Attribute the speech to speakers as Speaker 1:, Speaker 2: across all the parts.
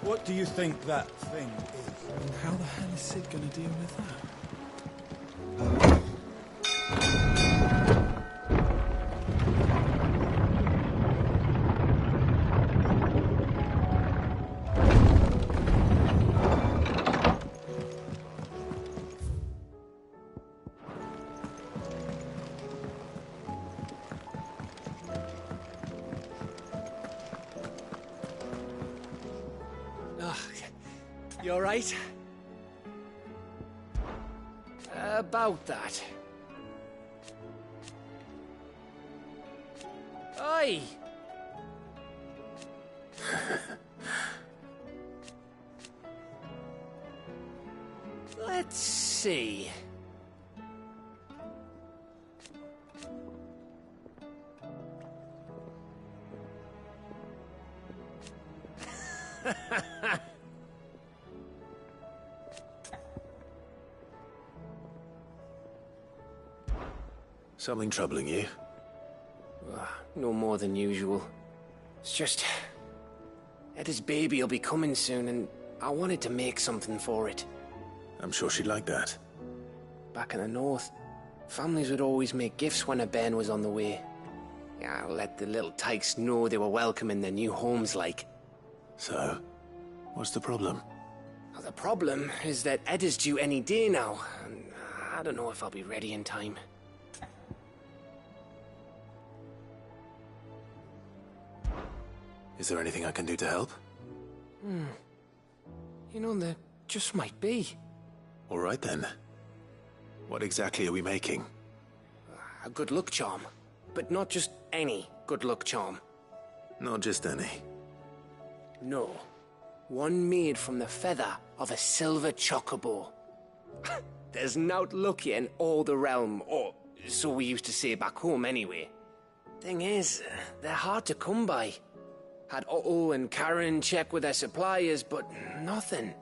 Speaker 1: What do you think that thing is?
Speaker 2: And how the hell is Sid gonna deal with that?
Speaker 3: You alright? About that. Oi! Let's see.
Speaker 4: Something troubling you?
Speaker 3: No more than usual. It's just... Eda's baby will be coming soon, and I wanted to make something for it.
Speaker 4: I'm sure she'd like that.
Speaker 3: Back in the north, families would always make gifts when a bairn was on the way. Yeah, let the little tykes know they were welcome in their new homes, like.
Speaker 4: So, what's the problem?
Speaker 3: Well, the problem is that Eda's due any day now, and I don't know if I'll be ready in time.
Speaker 4: Is there anything I can do to help?
Speaker 3: You know, there just might be.
Speaker 4: All right then. What exactly are we making?
Speaker 3: A good luck charm. But not just any good luck charm.
Speaker 4: Not just any.
Speaker 3: No. One made from the feather of a silver chocobo. There's nowt lucky in all the realm, or so we used to say back home anyway. Thing is, they're hard to come by. Had Otto and Karen check with their suppliers, but nothing.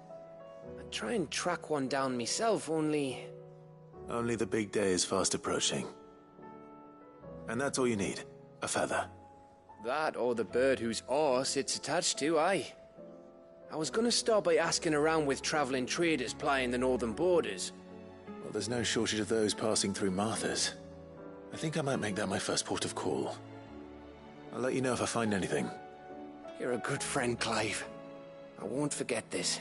Speaker 3: I'd try and track one down myself, only...
Speaker 4: Only the big day is fast approaching. And that's all you need, a feather.
Speaker 3: That or the bird whose horse it's attached to, aye. I was gonna start by asking around with traveling traders plying the northern borders.
Speaker 4: Well, there's no shortage of those passing through Martha's. I think I might make that my first port of call. I'll let you know if I find anything.
Speaker 3: You're a good friend, Clive. I won't forget this.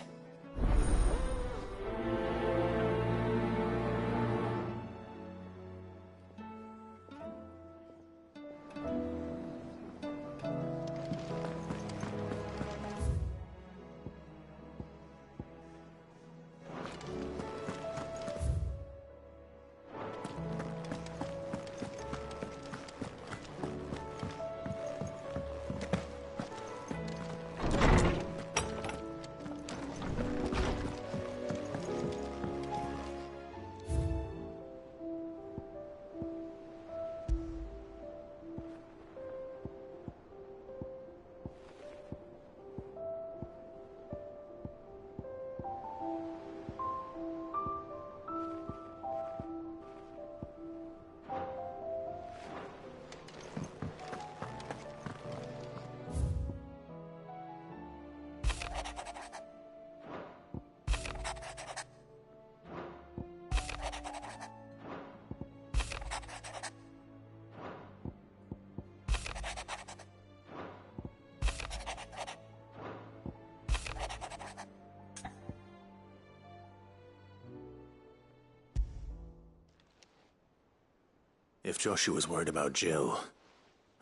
Speaker 4: If Joshua's worried about Jill,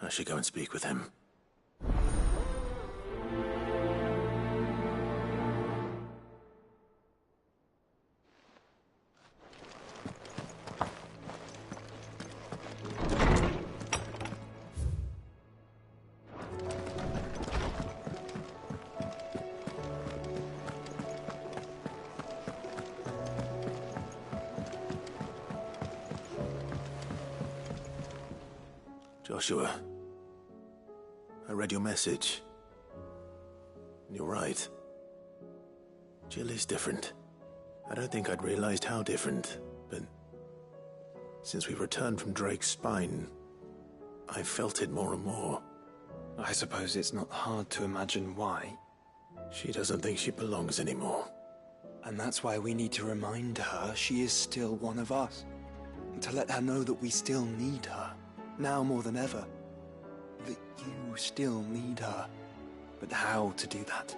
Speaker 4: I should go and speak with him. Joshua, I read your message. You're right. Jill is different. I don't think I'd realized how different, but since we returned from Drake's spine, I've felt it more and more.
Speaker 2: I suppose it's not hard to imagine why.
Speaker 4: She doesn't think she belongs anymore.
Speaker 2: And that's why we need to remind her she is still one of us. To let her know that we still need her, now more than ever. That you still need her. But how to do that?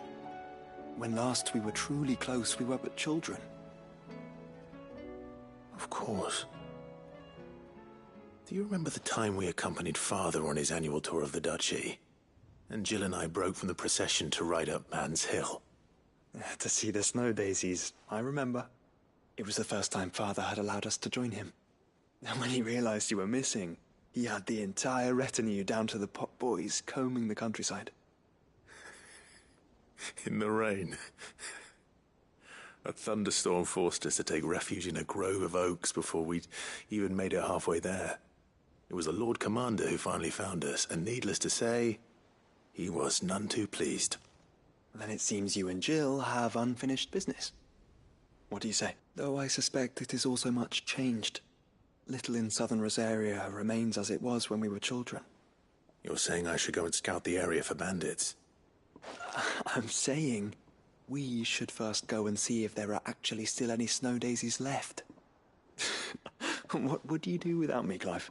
Speaker 2: When last we were truly close, we were but children.
Speaker 4: Of course. Do you remember the time we accompanied Father on his annual tour of the Duchy? And Jill and I broke from the procession to ride up Man's Hill.
Speaker 2: To see the snow daisies, I remember. It was the first time Father had allowed us to join him. And when he realized you were missing, he had the entire retinue down to the pot boys combing the countryside.
Speaker 4: In the rain. A thunderstorm forced us to take refuge in a grove of oaks before we'd even made it halfway there. It was the Lord Commander who finally found us, and needless to say, he was none too pleased.
Speaker 2: Then it seems you and Jill have unfinished business. What do you say? Though I suspect it is also much changed. Little in southern Rosaria remains as it was when we were children.
Speaker 4: You're saying I should go and scout the area for bandits?
Speaker 2: I'm saying we should first go and see if there are actually still any snow daisies left. What would you do without me, Clive?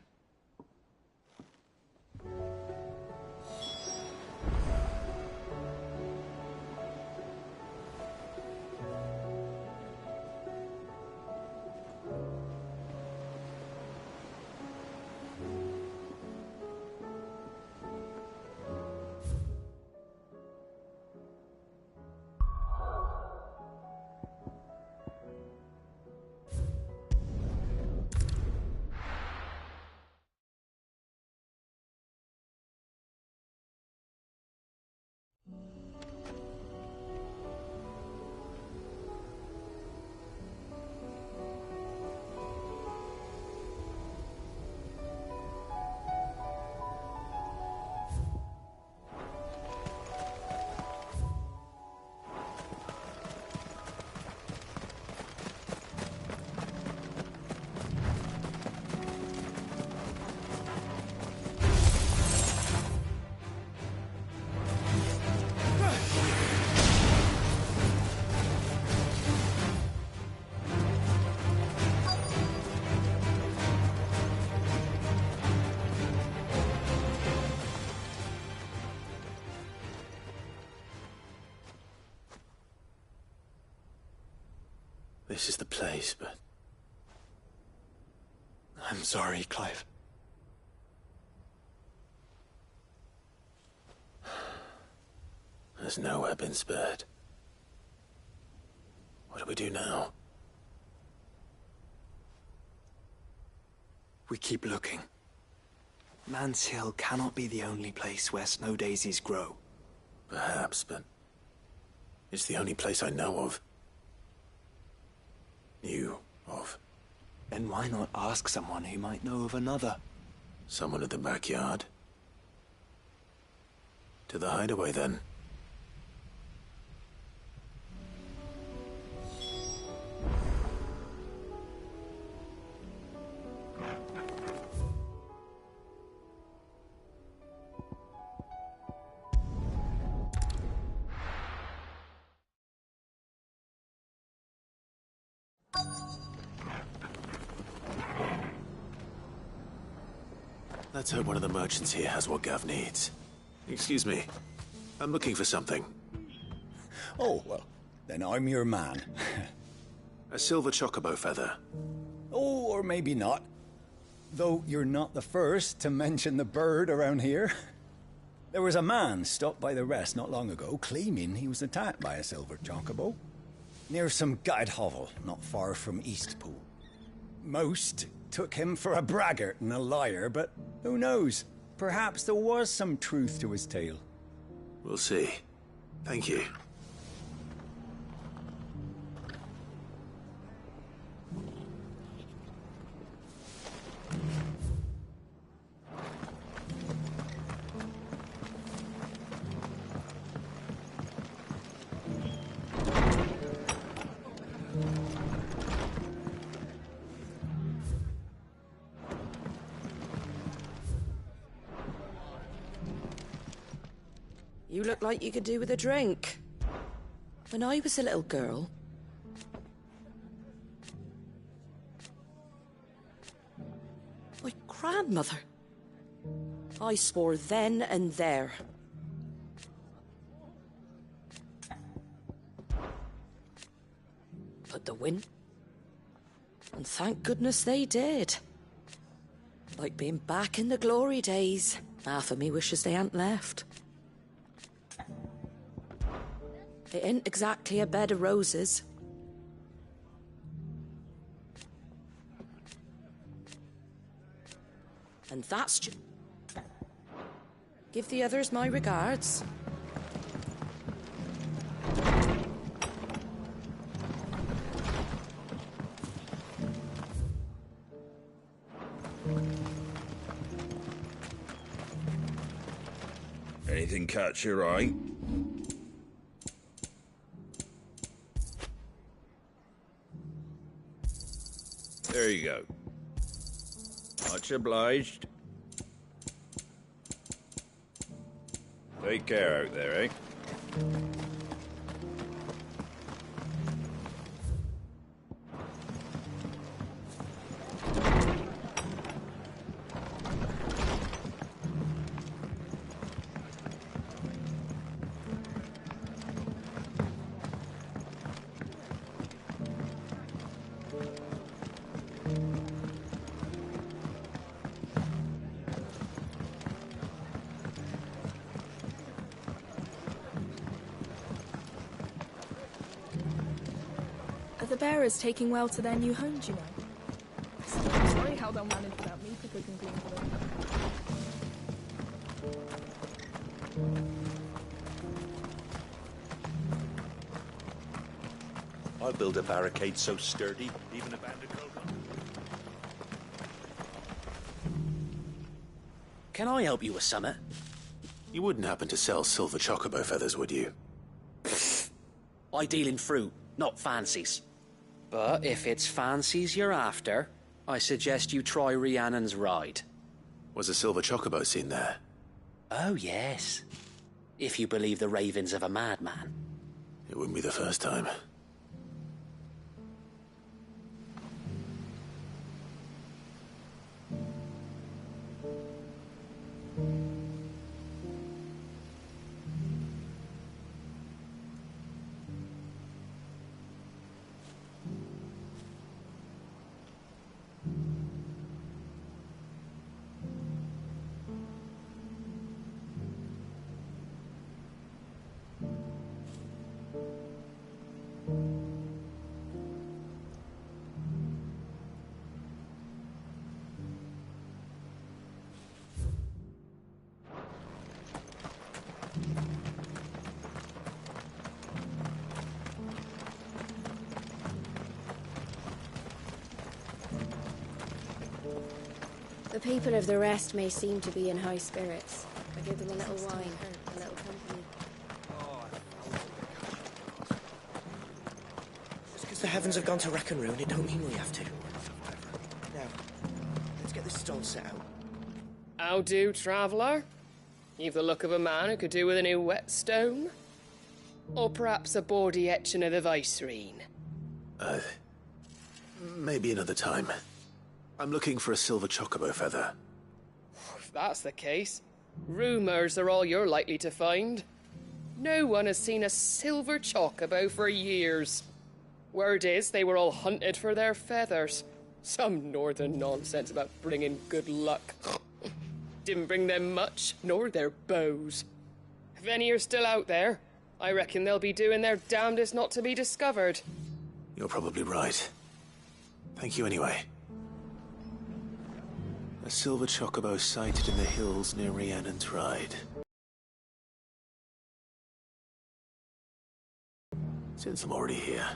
Speaker 4: This is the place, but...
Speaker 2: I'm sorry, Clive.
Speaker 4: There's nowhere been spared. What do we do now?
Speaker 2: We keep looking. Man's Hill cannot be the only place where snow daisies grow.
Speaker 4: Perhaps, but... it's the only place I know of. Knew of.
Speaker 2: Then why not ask someone who might know of another?
Speaker 4: Someone at the backyard? To the hideaway, then. Let's hope one of the merchants here has what Gav needs. Excuse me. I'm looking for something.
Speaker 1: Oh, well, then I'm your man.
Speaker 4: A silver chocobo feather.
Speaker 1: Oh, or maybe not. Though you're not the first to mention the bird around here. There was a man stopped by the rest not long ago, claiming he was attacked by a silver chocobo. Near some gutted hovel, not far from Eastpool. Most took him for a braggart and a liar, but who knows? Perhaps there was some truth to his tale.
Speaker 4: We'll see. Thank you.
Speaker 5: You look like you could do with a drink. When I was a little girl, my grandmother, I swore then and there. But the win, and thank goodness they did. Like being back in the glory days. Half of me wishes they hadn't left. It ain't exactly a bed of roses. And that's just... Give the others my regards.
Speaker 6: Anything catch your eye? There you go. Much obliged. Take care out there, eh?
Speaker 7: Are the bearers taking well to their new homes, you know? I'm sorry how they'll manage without me to cook and clean for them.
Speaker 8: I'll build a barricade so sturdy, even a bandicoot.
Speaker 9: Can I help you with something?
Speaker 4: You wouldn't happen to sell silver chocobo feathers, would you?
Speaker 9: I deal in fruit, not fancies. But if it's fancies you're after, I suggest you try Rhiannon's ride.
Speaker 4: Was a silver chocobo seen there?
Speaker 9: Oh, yes. If you believe the ravings of a madman.
Speaker 4: It wouldn't be the first time.
Speaker 10: The people of the rest may seem to be in high spirits. I give them a little wine, a little company.
Speaker 11: Just because the heavens have gone to wreck and ruin, it don't mean we have to. Now, let's get this stone set out.
Speaker 12: How do, traveller? You've the look of a man who could do with a new whetstone. Or perhaps a bawdy etching of the Vicerine.
Speaker 4: Maybe another time. I'm looking for a silver chocobo feather.
Speaker 12: If that's the case, rumours are all you're likely to find. No one has seen a silver chocobo for years. Word is they were all hunted for their feathers. Some northern nonsense about bringing good luck. Didn't bring them much, nor their bows. If any are still out there, I reckon they'll be doing their damnedest not to be discovered.
Speaker 4: You're probably right. Thank you anyway. A silver chocobo sighted in the hills near Rhiannon's Ride. Since I'm already here.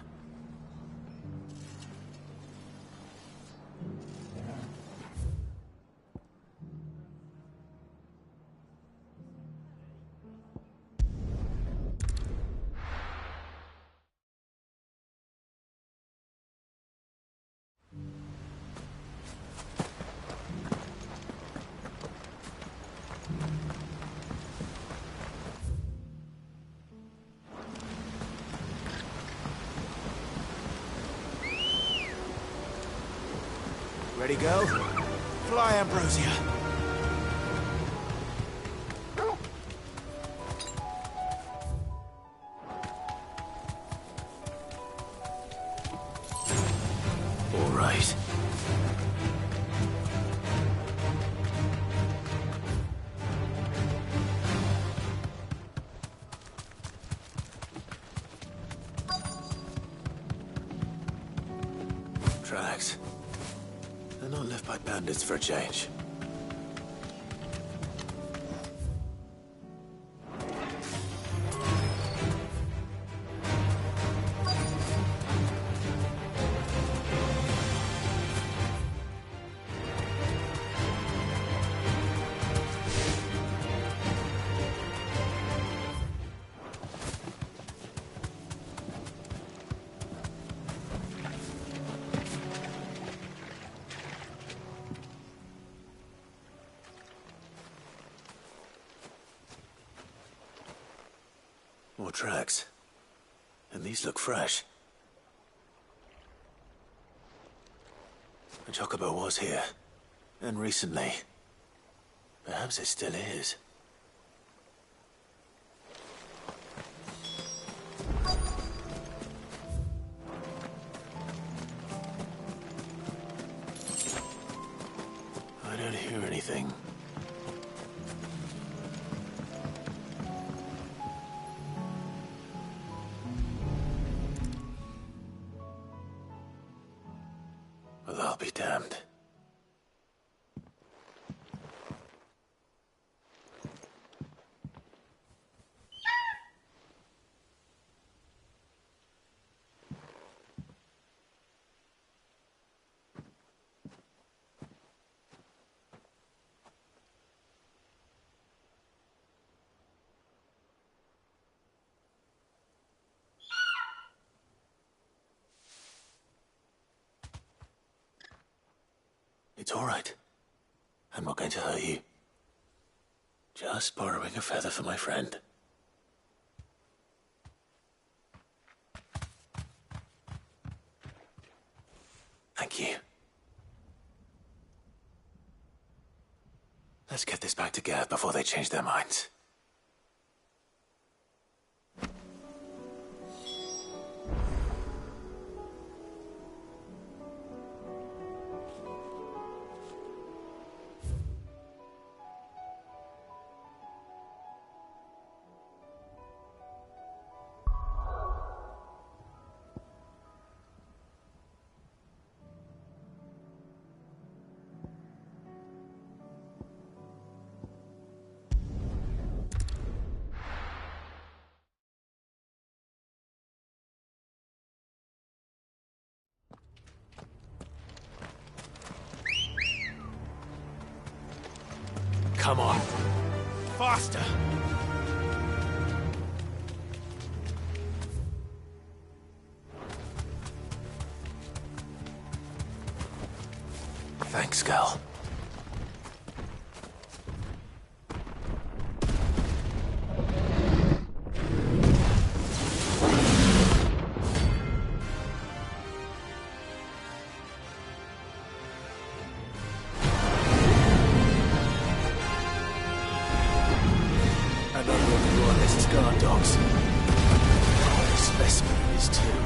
Speaker 4: Ready, girl? Fly, Ambrosia. All right. Tracks. They're not left by bandits for a change. More tracks. And these look fresh. The Chocobo was here. And recently. Perhaps it still is. I don't hear anything. Well, I'll be damned. It's all right. I'm not going to hurt you. Just borrowing a feather for my friend. Thank you. Let's get this back to Geth before they change their minds. Come on. Faster! Thanks, girl. Guard dogs. Oh, this specimen is too.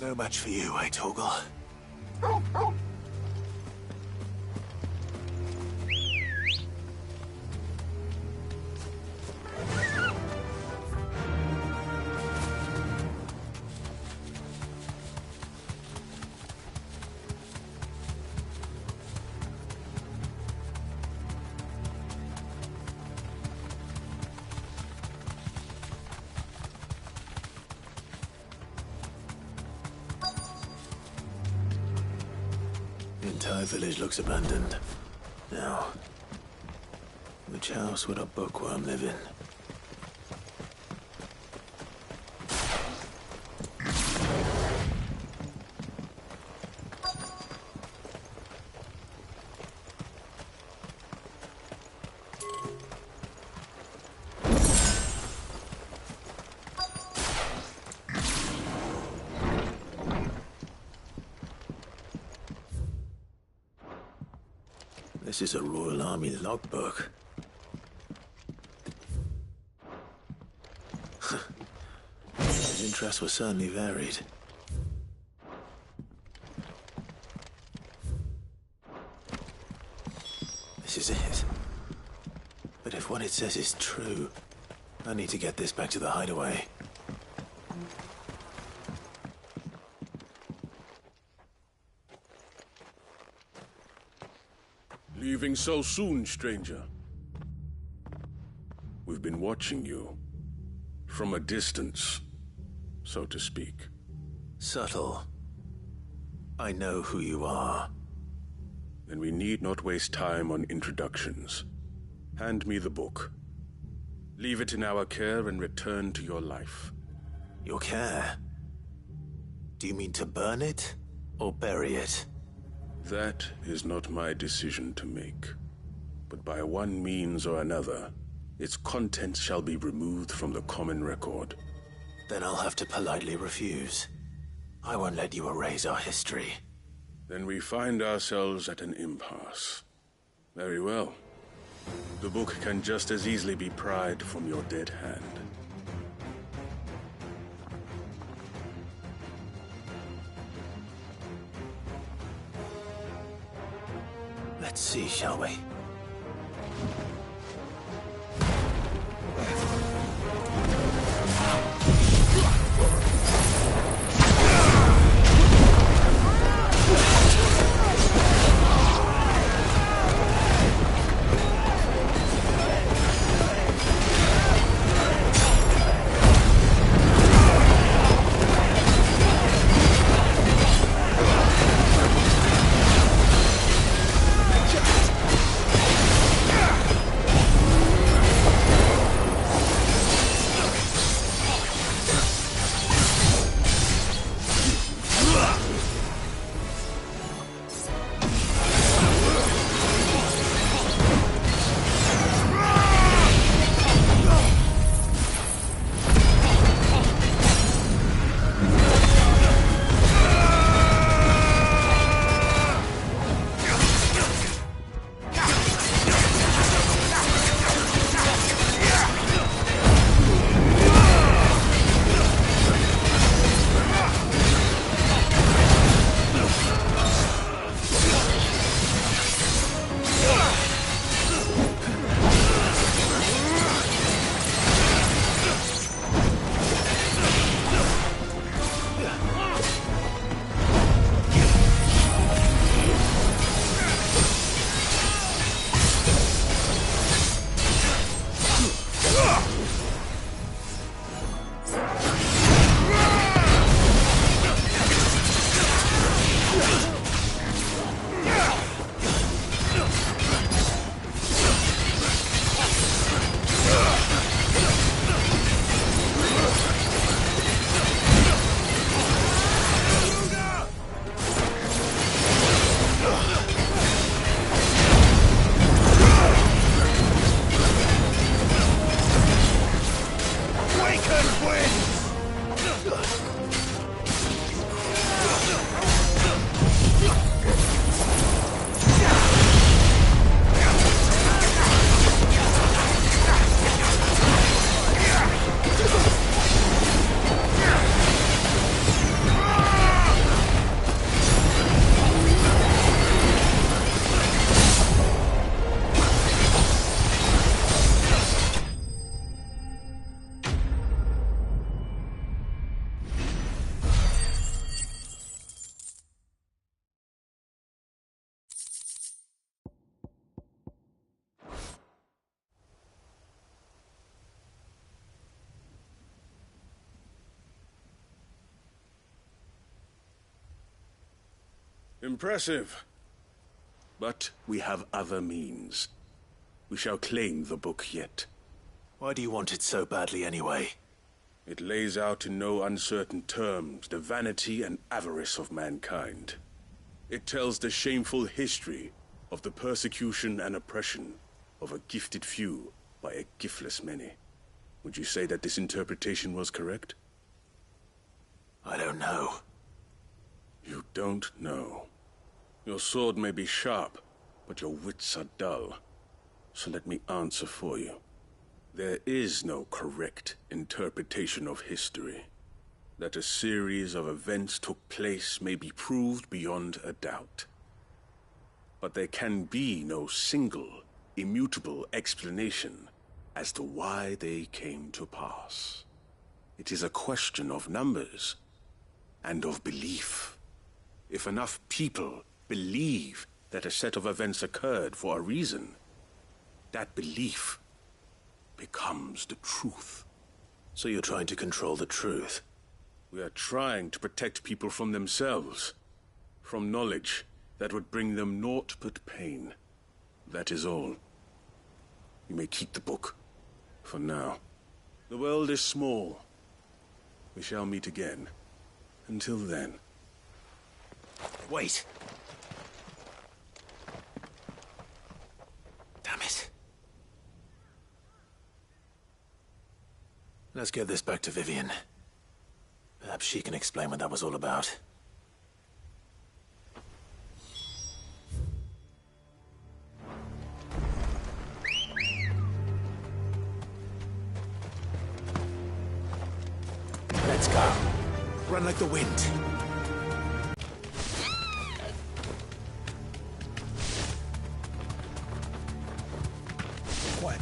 Speaker 4: So much for you, eh, Torgal? The entire village looks abandoned. Now, which house would a bookworm live in? This is a Royal Army logbook. His interests were certainly varied. This is it. But if what it says is true, I need to get this back to the hideaway.
Speaker 13: Leaving so soon, stranger? We've been watching you. From a distance, so to speak.
Speaker 4: Subtle. I know who you are.
Speaker 13: Then we need not waste time on introductions. Hand me the book. Leave it in our care and return to your life.
Speaker 4: Your care? Do you mean to burn it, or bury it?
Speaker 13: That is not my decision to make. But by one means or another, its contents shall be removed from the common record.
Speaker 4: Then I'll have to politely refuse. I won't let you erase our history.
Speaker 13: Then we find ourselves at an impasse. Very well. The book can just as easily be pried from your dead hand.
Speaker 4: Let's see, shall we?
Speaker 13: Impressive. But we have other means. We shall claim the book yet.
Speaker 4: Why do you want it so badly anyway?
Speaker 13: It lays out in no uncertain terms the vanity and avarice of mankind. It tells the shameful history of the persecution and oppression of a gifted few by a giftless many. Would you say that this interpretation was correct?
Speaker 4: I don't know.
Speaker 13: You don't know. Your sword may be sharp, but your wits are dull. So let me answer for you. There is no correct interpretation of history. That a series of events took place may be proved beyond a doubt. But there can be no single, immutable explanation as to why they came to pass. It is a question of numbers and of belief. If enough people believe that a set of events occurred for a reason, that belief becomes the truth.
Speaker 4: So you're trying to control the truth?
Speaker 13: We are trying to protect people from themselves, from knowledge that would bring them naught but pain. That is all. You may keep the book, for now. The world is small. We shall meet again. Until then.
Speaker 4: Wait! Damn it. Let's get this back to Vivian. Perhaps she can explain what that was all about. Let's go. Run like the wind.
Speaker 1: Quiet.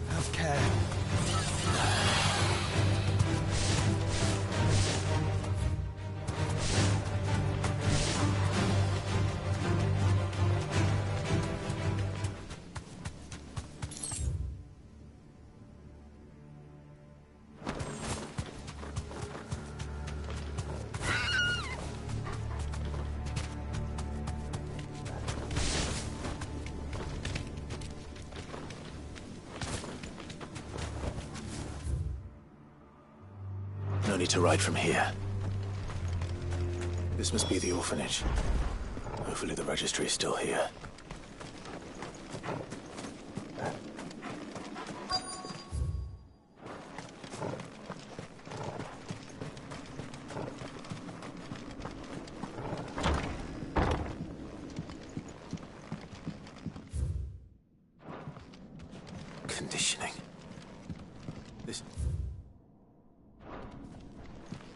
Speaker 1: Have care.
Speaker 4: No need to ride from here. This must be the orphanage. Hopefully the registry is still here. Conditioning. This...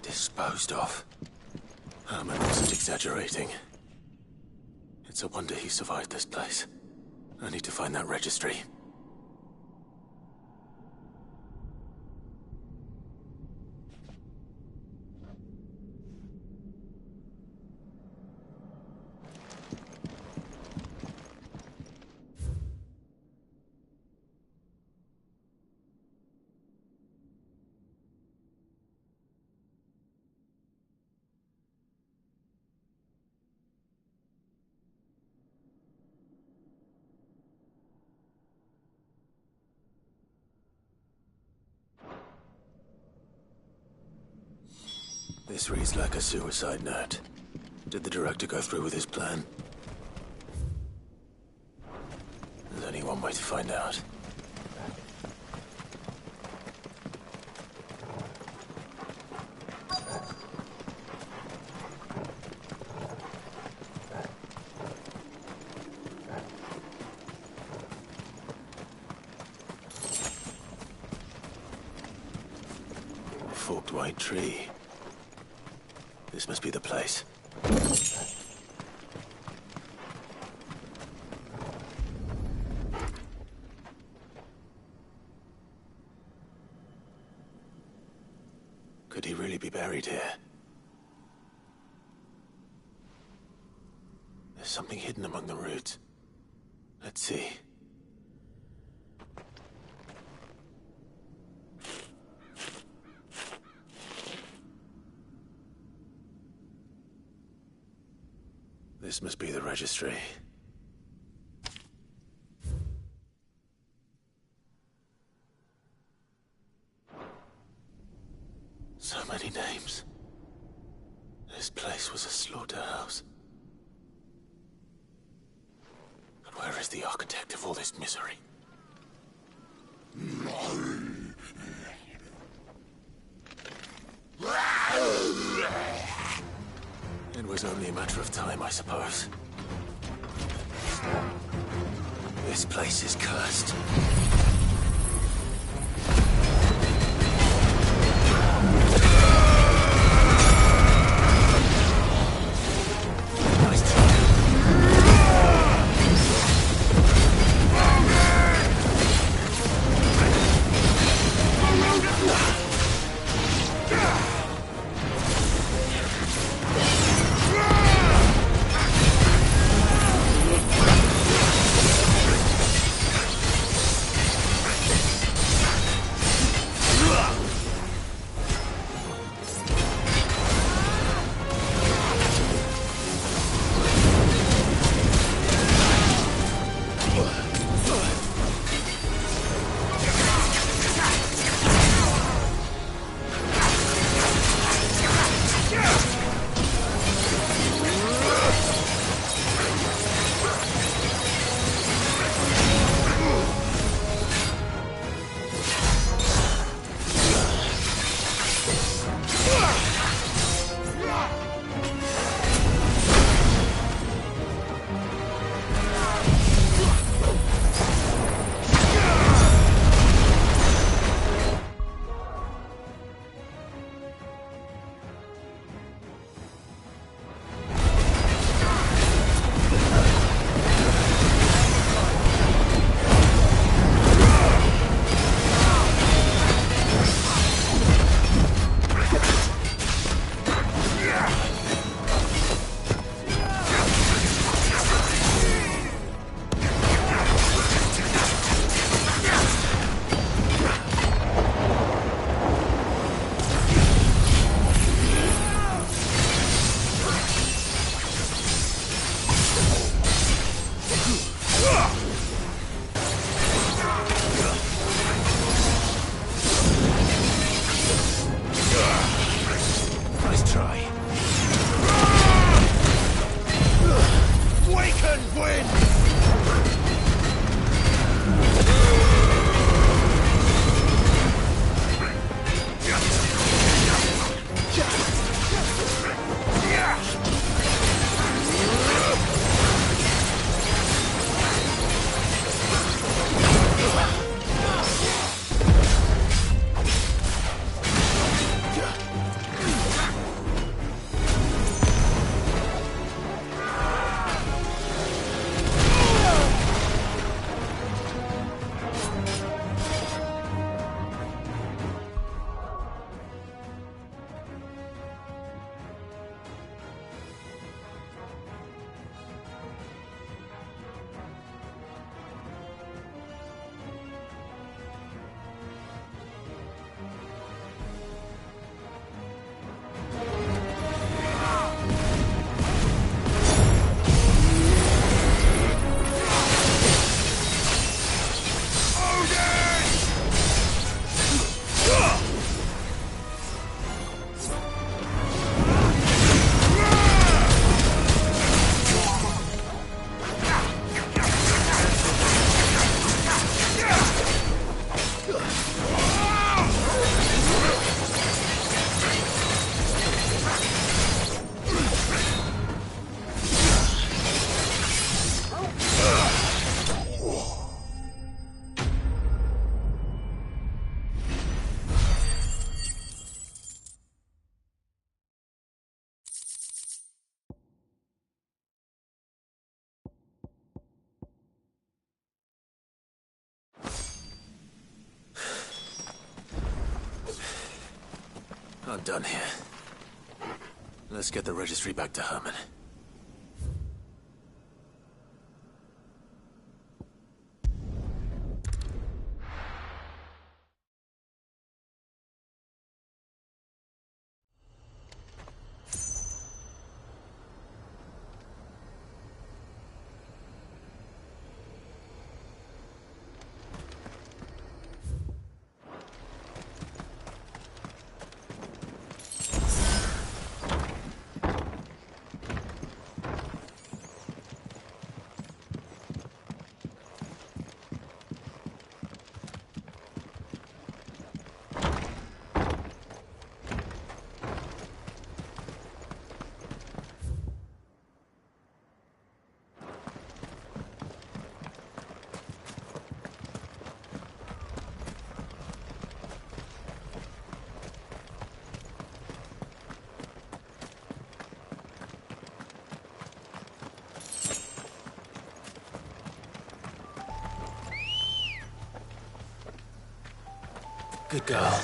Speaker 4: disposed of. Herman wasn't exaggerating. It's a wonder he survived this place. I need to find that registry. This reads like a suicide note. Did the director go through with his plan? There's only one way to find out. A forked white tree. This must be the place. Could he really be buried here? There's something hidden among the roots. Let's see. This must be the registry. So many names. This place was a slaughterhouse. But where is the architect of all this misery? It was only a matter of time, I suppose. This place is cursed. I'm done here. Let's get the registry back to Herman. Good girl.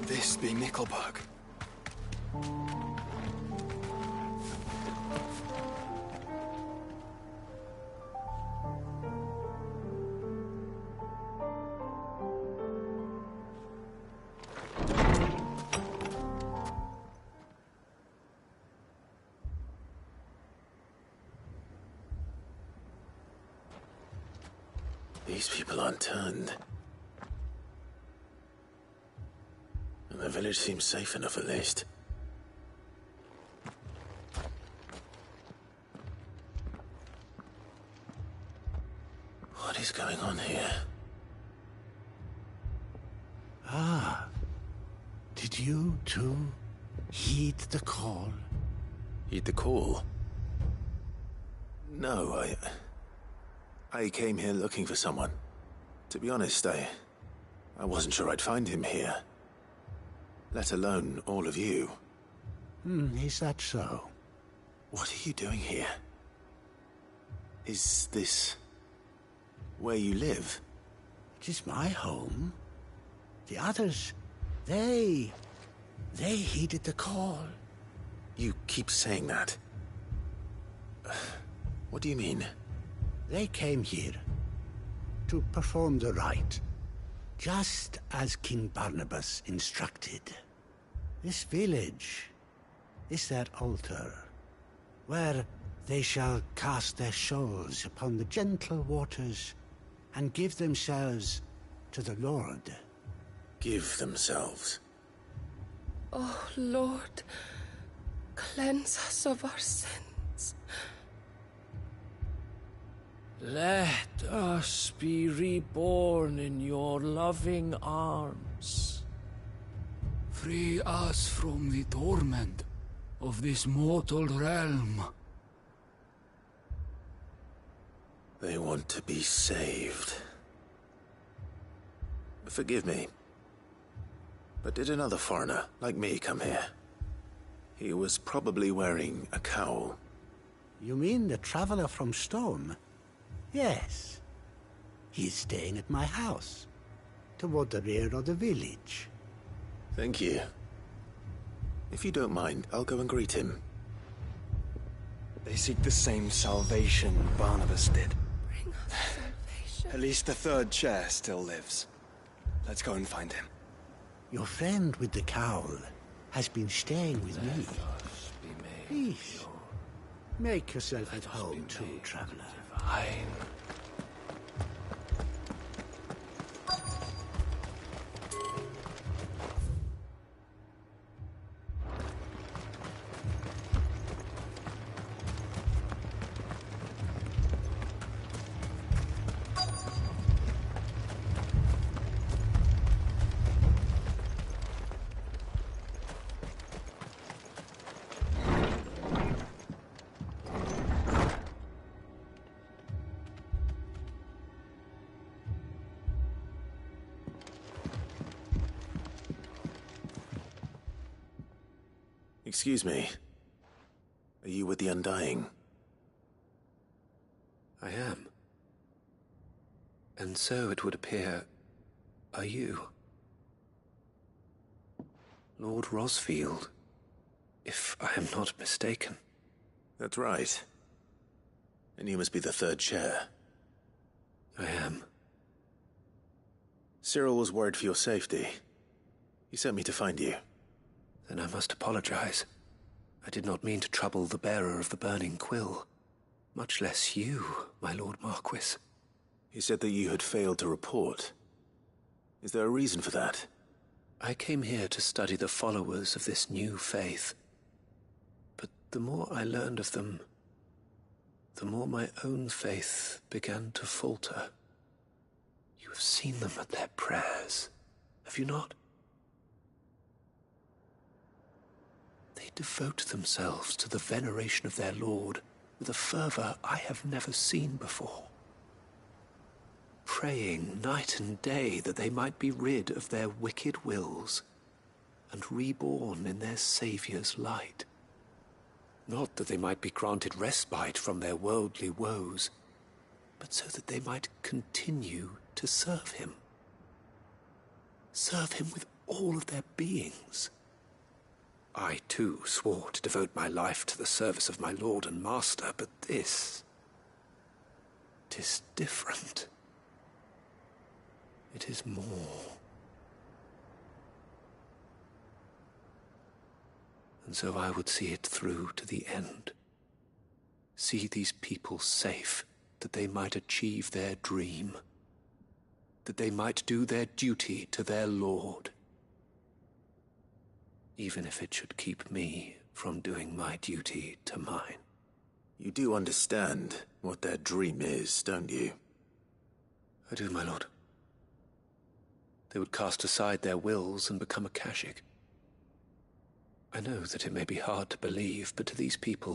Speaker 2: This be Nickelberg.
Speaker 4: These people aren't turned. And the village seems safe enough at least. What is going on here?
Speaker 14: Ah. Did you, too, heed the call?
Speaker 4: Heed the call? No, I came here looking for someone. To be honest, I wasn't sure I'd find him here. Let alone all of you.
Speaker 14: Is that so?
Speaker 4: What are you doing here? Is this where you live?
Speaker 14: It is my home. The others, they heeded the call.
Speaker 4: You keep saying that. What do you mean?
Speaker 14: They came here to perform the rite, just as King Barnabas instructed. This village is their altar, where they shall cast their souls upon the gentle waters and give themselves to the Lord.
Speaker 4: Give themselves?
Speaker 12: Oh, Lord, cleanse us of our sins.
Speaker 15: Let us be reborn in your loving arms.
Speaker 16: Free us from the torment of this mortal realm.
Speaker 4: They want to be saved. Forgive me, but did another foreigner like me come here? He was probably wearing a cowl.
Speaker 14: You mean the traveler from Stone? Yes. He is staying at my house, toward the rear of the village.
Speaker 4: Thank you. If you don't mind, I'll go and greet him.
Speaker 2: They seek the same salvation Barnabas did.
Speaker 12: Bring us salvation.
Speaker 2: At least the third chair still lives. Let's go and find him.
Speaker 14: Your friend with the cowl has been staying with me. Please, make yourself at home too, traveler.
Speaker 4: Excuse me. Are you with the Undying?
Speaker 17: I am. And so it would appear, are you? Lord Rosfield, if I am not mistaken.
Speaker 4: That's right. And you must be the third chair.
Speaker 17: I am.
Speaker 4: Cyril was worried for your safety. He sent me to find you.
Speaker 17: Then I must apologize. I did not mean to trouble the bearer of the burning quill. Much less you, my Lord Marquis.
Speaker 4: He said that you had failed to report. Is there a reason for that?
Speaker 17: I came here to study the followers of this new faith. But the more I learned of them, the more my own faith began to falter. You have seen them at their prayers, have you not? They devote themselves to the veneration of their Lord with a fervor I have never seen before. Praying night and day that they might be rid of their wicked wills and reborn in their Saviour's light. Not that they might be granted respite from their worldly woes, but so that they might continue to serve him. Serve him with all of their beings. I, too, swore to devote my life to the service of my Lord and Master, but this... 'tis different. It is more. And so I would see it through to the end. See these people safe, that they might achieve their dream. That they might do their duty to their Lord. Even if it should keep me from doing my duty to mine.
Speaker 4: You do understand what their dream is, don't you?
Speaker 17: I do, my lord. They would cast aside their wills and become a Kashik. I know that it may be hard to believe, but to these people,